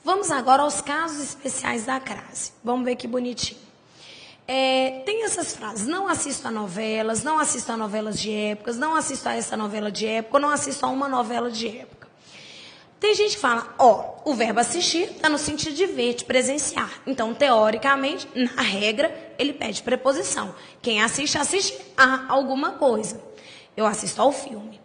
Vamos agora aos casos especiais da crase. Vamos ver que bonitinho. Tem essas frases: não assisto a novelas, não assisto a novelas de épocas, não assisto a essa novela de época, não assisto a uma novela de época. Tem gente que fala, o verbo assistir está no sentido de ver, de presenciar. Então, teoricamente, na regra, ele pede preposição. Quem assiste, assiste a alguma coisa. Eu assisto ao filme.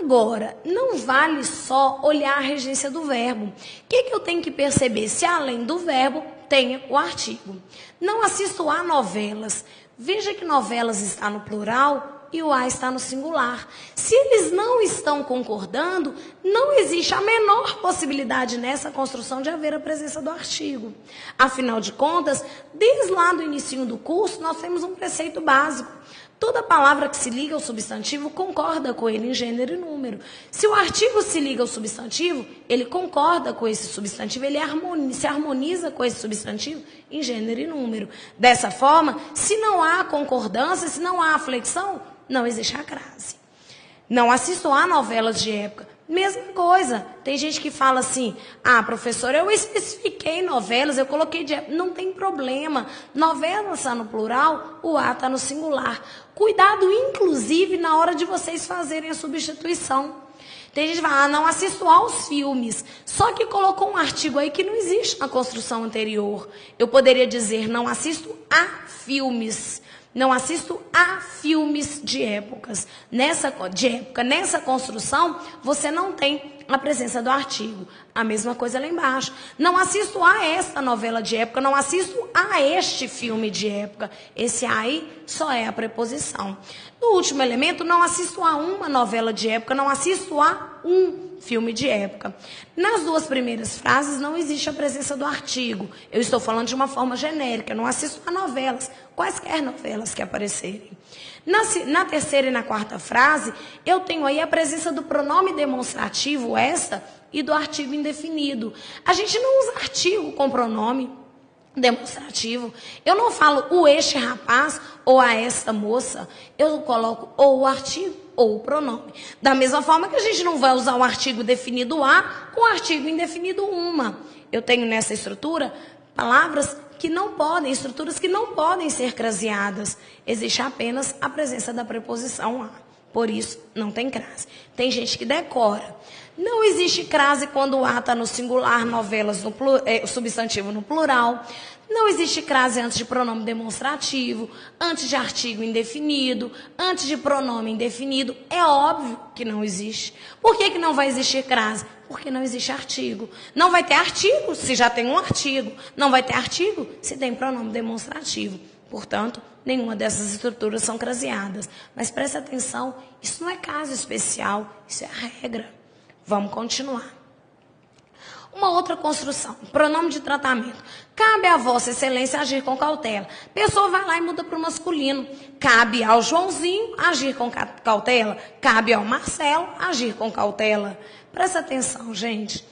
Agora, não vale só olhar a regência do verbo. O que eu tenho que perceber? Se além do verbo, tem o artigo. Não assisto a novelas. Veja que novelas está no plural e o a está no singular. Se eles não estão concordando, não existe a menor possibilidade nessa construção de haver a presença do artigo. Afinal de contas, desde lá do início do curso, nós temos um preceito básico. Toda palavra que se liga ao substantivo concorda com ele em gênero e número. Se o artigo se liga ao substantivo, ele concorda com esse substantivo, ele se harmoniza com esse substantivo em gênero e número. Dessa forma, se não há concordância, se não há flexão, não existe a crase. Não assisto a novelas de época. Mesma coisa, tem gente que fala assim, professora, eu especifiquei novelas, eu coloquei de época. Não tem problema, novelas está no plural, o a está no singular. Cuidado, inclusive, na hora de vocês fazerem a substituição. Tem gente que fala, não assisto aos filmes, só que colocou um artigo aí que não existe na construção anterior. Eu poderia dizer, não assisto a filmes. Não assisto a filmes de épocas. Nessa construção, você não tem a presença do artigo. A mesma coisa lá embaixo. Não assisto a esta novela de época, não assisto a este filme de época. Esse aí só é a preposição. No último elemento, não assisto a uma novela de época, não assisto a um filme de época. Nas duas primeiras frases não existe a presença do artigo. Eu estou falando de uma forma genérica, não assisto a novelas, quaisquer novelas que aparecerem. Na terceira e na quarta frase, eu tenho aí a presença do pronome demonstrativo, esta, e do artigo indefinido. A gente não usa artigo com pronome demonstrativo. Eu não falo o este rapaz ou a esta moça. Eu coloco ou o artigo ou o pronome. Da mesma forma que a gente não vai usar o artigo definido a com o artigo indefinido uma. Eu tenho nessa estrutura palavras que não podem, estruturas que não podem ser craseadas. Existe apenas a presença da preposição a. Por isso, não tem crase. Tem gente que decora. Não existe crase quando o a está no singular, novelas no substantivo no plural. Não existe crase antes de pronome demonstrativo, antes de artigo indefinido, antes de pronome indefinido. É óbvio que não existe. Por que não vai existir crase? Porque não existe artigo. Não vai ter artigo se já tem um artigo. Não vai ter artigo se tem pronome demonstrativo. Portanto, nenhuma dessas estruturas são craseadas. Mas preste atenção, isso não é caso especial, isso é a regra. Vamos continuar. Uma outra construção, pronome de tratamento. Cabe a Vossa Excelência agir com cautela. Pessoa vai lá e muda para o masculino. Cabe ao Joãozinho agir com cautela. Cabe ao Marcelo agir com cautela. Presta atenção, gente.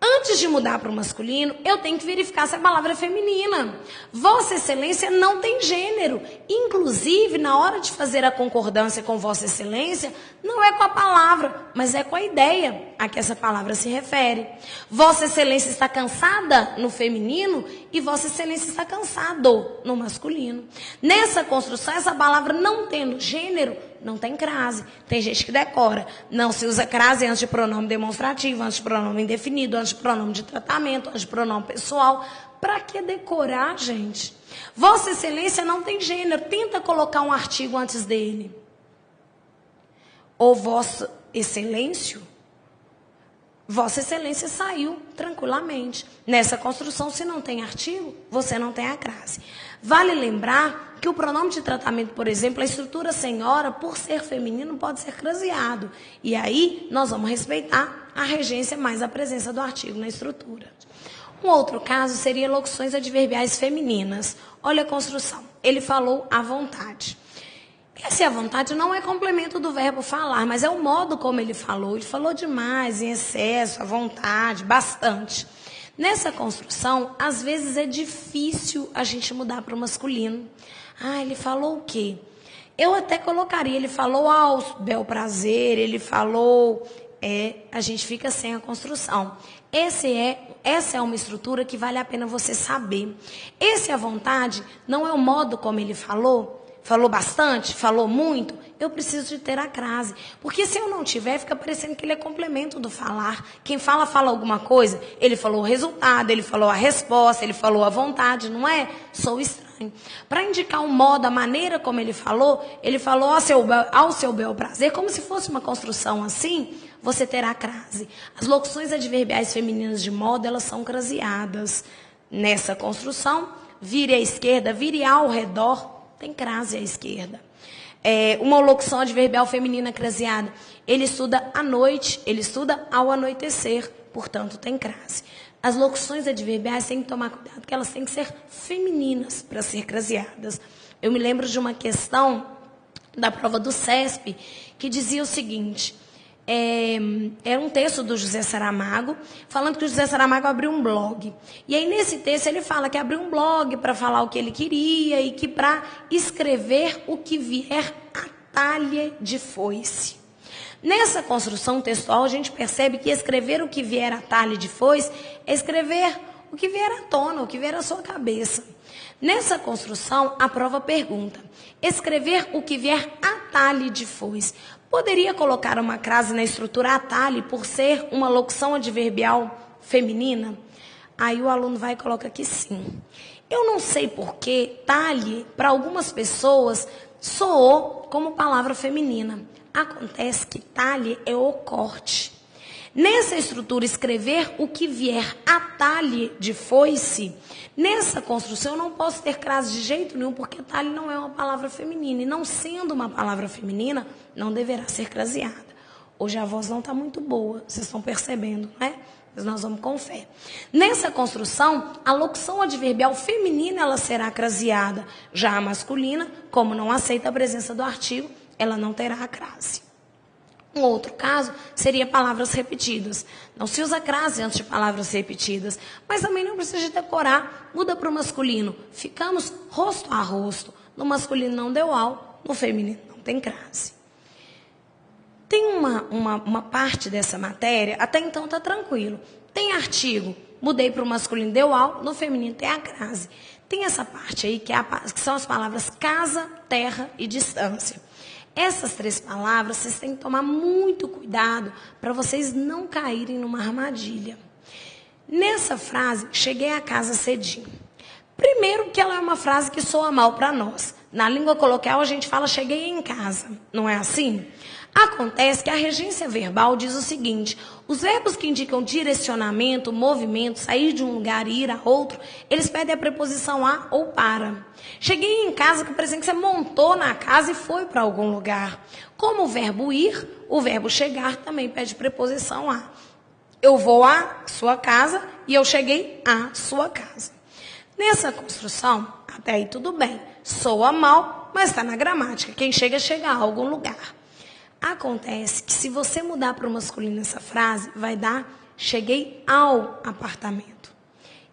Antes de mudar para o masculino, eu tenho que verificar se a palavra é feminina. Vossa Excelência não tem gênero. Inclusive, na hora de fazer a concordância com Vossa Excelência, não é com a palavra, mas é com a ideia a que essa palavra se refere. Vossa Excelência está cansada no feminino e Vossa Excelência está cansado no masculino. Nessa construção, essa palavra não tendo gênero, não tem crase. Tem gente que decora. Não se usa crase antes de pronome demonstrativo, antes de pronome indefinido, antes de pronome de tratamento, antes de pronome pessoal. Para que decorar, gente? Vossa Excelência não tem gênero. Tenta colocar um artigo antes dele. Ou Vossa Excelência. Vossa Excelência saiu tranquilamente. Nessa construção, se não tem artigo, você não tem a crase. Vale lembrar que o pronome de tratamento, por exemplo, a estrutura senhora, por ser feminino, pode ser craseado. E aí, nós vamos respeitar a regência mais a presença do artigo na estrutura. Um outro caso seria locuções adverbiais femininas. Olha a construção. Ele falou à vontade. Esse à vontade não é complemento do verbo falar, mas é o modo como ele falou. Ele falou demais, em excesso, à vontade, bastante. Nessa construção, às vezes é difícil a gente mudar para o masculino. Ele falou o quê? Eu até colocaria, ele falou ao bel prazer, ele falou... a gente fica sem a construção. Esse é essa é uma estrutura que vale a pena você saber. Esse à vontade não é o modo como ele falou bastante, falou muito, eu preciso de ter a crase. Porque se eu não tiver, fica parecendo que ele é complemento do falar. Quem fala alguma coisa, ele falou o resultado, ele falou a resposta, ele falou a vontade, não é? Sou estranho. Para indicar o modo, a maneira como ele falou ao seu bel prazer, como se fosse uma construção assim, você terá crase. As locuções adverbiais femininas de modo, elas são craseadas. Nessa construção, vire à esquerda, vire ao redor, tem crase à esquerda. Uma locução adverbial feminina craseada. Ele estuda à noite, ele estuda ao anoitecer, portanto tem crase. As locuções adverbiais têm que tomar cuidado, que elas têm que ser femininas para ser craseadas. Eu me lembro de uma questão da prova do CESP que dizia o seguinte: era um texto do José Saramago, falando que o José Saramago abriu um blog. E aí, nesse texto, ele fala que abriu um blog para falar o que ele queria e que para escrever o que vier a talhe de foice. Nessa construção textual, a gente percebe que escrever o que vier a talhe de foice é escrever o que vier à tona, o que vier à sua cabeça. Nessa construção, a prova pergunta: escrever o que vier a talhe de foice. Poderia colocar uma crase na estrutura a talhe por ser uma locução adverbial feminina? Aí o aluno vai e coloca que sim. Eu não sei porquê, talhe, para algumas pessoas, soou como palavra feminina. Acontece que talhe é o corte. Nessa estrutura, escrever o que vier a talhe de foice, nessa construção eu não posso ter crase de jeito nenhum, porque talhe não é uma palavra feminina. E não sendo uma palavra feminina, não deverá ser craseada. Hoje a voz não está muito boa, vocês estão percebendo, né? Mas nós vamos com fé. Nessa construção, a locução adverbial feminina ela será craseada. Já a masculina, como não aceita a presença do artigo, ela não terá a crase. Um outro caso seria palavras repetidas. Não se usa crase antes de palavras repetidas, mas também não precisa de decorar. Muda para o masculino. Ficamos rosto a rosto. No masculino não deu ao, no feminino não tem crase. Tem uma parte dessa matéria, até então está tranquilo. Tem artigo, mudei para o masculino, deu ao, no feminino tem a crase. Tem essa parte aí que são as palavras casa, terra e distância. Essas três palavras, vocês têm que tomar muito cuidado para vocês não caírem numa armadilha. Nessa frase, cheguei a casa cedinho. Primeiro que ela é uma frase que soa mal para nós. Na língua coloquial a gente fala cheguei em casa, não é assim? Acontece que a regência verbal diz o seguinte: os verbos que indicam direcionamento, movimento, sair de um lugar e ir a outro, eles pedem a preposição a ou para. Cheguei em casa, que parece que você montou na casa e foi para algum lugar. Como o verbo ir, o verbo chegar também pede preposição a. Eu vou à sua casa e eu cheguei à sua casa. Nessa construção, até aí tudo bem. Soa mal, mas está na gramática. Quem chega a algum lugar. Acontece que se você mudar para o masculino essa frase, vai dar cheguei ao apartamento.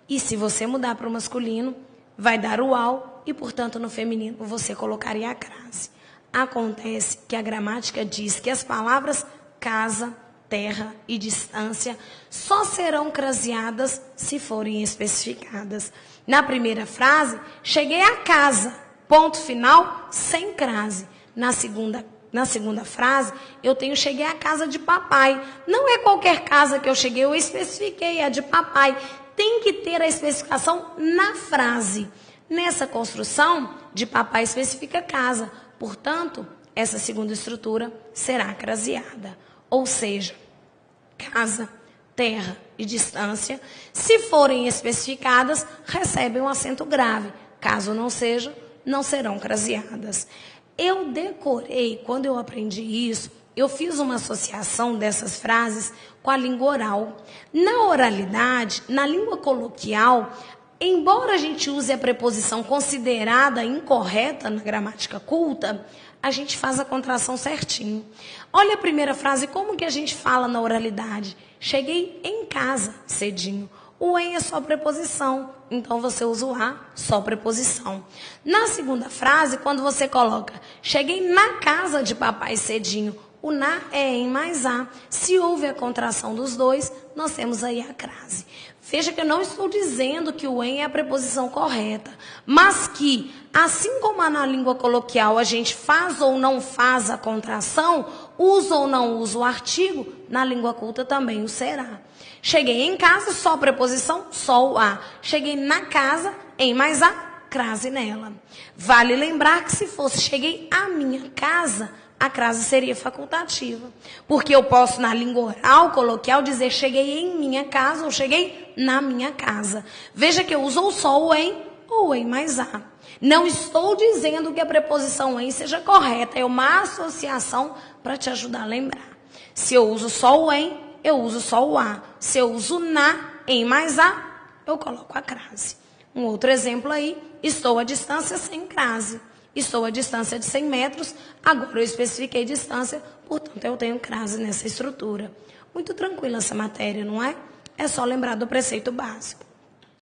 E se você mudar para o masculino, vai dar o ao e, portanto, no feminino você colocaria a crase. Acontece que a gramática diz que as palavras casa, terra e distância só serão craseadas se forem especificadas. Na primeira frase, cheguei a casa, ponto final, sem crase. Na segunda frase, eu tenho cheguei à casa de papai. Não é qualquer casa que eu cheguei, eu especifiquei, é de papai. Tem que ter a especificação na frase. Nessa construção, de papai especifica casa. Portanto, essa segunda estrutura será craseada. Ou seja, casa, terra e distância, se forem especificadas, recebem um acento grave. Caso não seja, não serão craseadas. Eu decorei, quando eu aprendi isso, eu fiz uma associação dessas frases com a língua oral. Na oralidade, na língua coloquial, embora a gente use a preposição considerada incorreta na gramática culta, a gente faz a contração certinho. Olha a primeira frase, como que a gente fala na oralidade? Cheguei em casa cedinho. O em é só preposição, então você usa o a, só preposição. Na segunda frase, quando você coloca cheguei na casa de papai cedinho, O na é em mais a. Se houve a contração dos dois, nós temos aí a crase. Veja que eu não estou dizendo que o em é a preposição correta, mas que, assim como na língua coloquial a gente faz ou não faz a contração, usa ou não usa o artigo, na língua culta também o será. Cheguei em casa, só a preposição, só o a. Cheguei na casa, em mais a, crase nela. Vale lembrar que se fosse cheguei à minha casa, a crase seria facultativa. Porque eu posso, na língua oral, coloquial, dizer cheguei em minha casa ou cheguei na minha casa. Veja que eu uso ou só o em ou em mais a. Não estou dizendo que a preposição em seja correta, é uma associação para te ajudar a lembrar. Se eu uso só o em, eu uso só o a. Se eu uso na, em mais a, eu coloco a crase. Um outro exemplo aí, estou à distância sem crase. Estou à distância de 100 metros, agora eu especifiquei distância, portanto eu tenho crase nessa estrutura. Muito tranquila essa matéria, não é? É só lembrar do preceito básico.